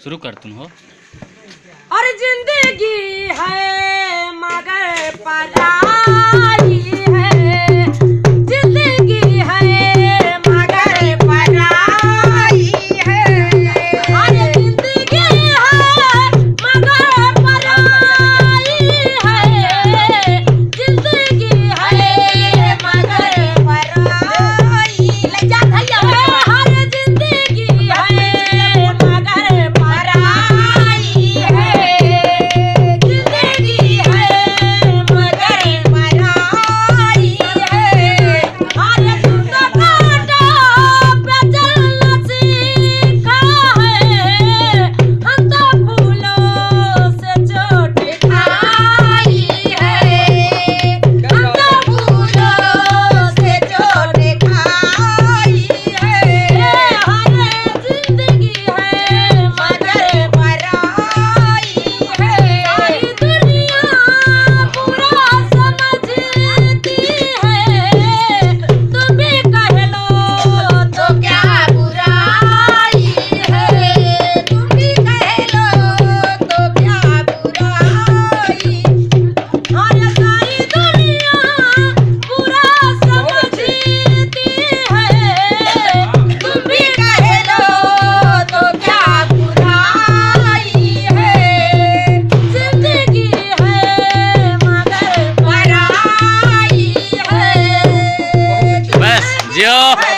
शुरू कर तुम हो। और जिंदगी है मगर पराई है, जिंदगी है मगर पराई है। और जिंदगी है मगर पराई है, जिंदगी है मगर पराई। ले जा भैया। हर जिंदगी है मगर पराई है, जिंदगी है मगर पराई है। और तुम तो कांटों पे चलना सीखा है, हम तो फूलों से चोट खाई है, हम तो फूलों से चोट खाई है। हर जिंदगी है मगर पराई है। सारी दुनिया बुरा समझती है, तुम भी कह लो तो क्या बुराई है, तुम भी कह लो तो क्या बुराई। और सारी दुनिया बुरा समझती है, तुम भी कह लो तो क्या बुराई है। जिंदगी है मगर पराई है। बस जियो।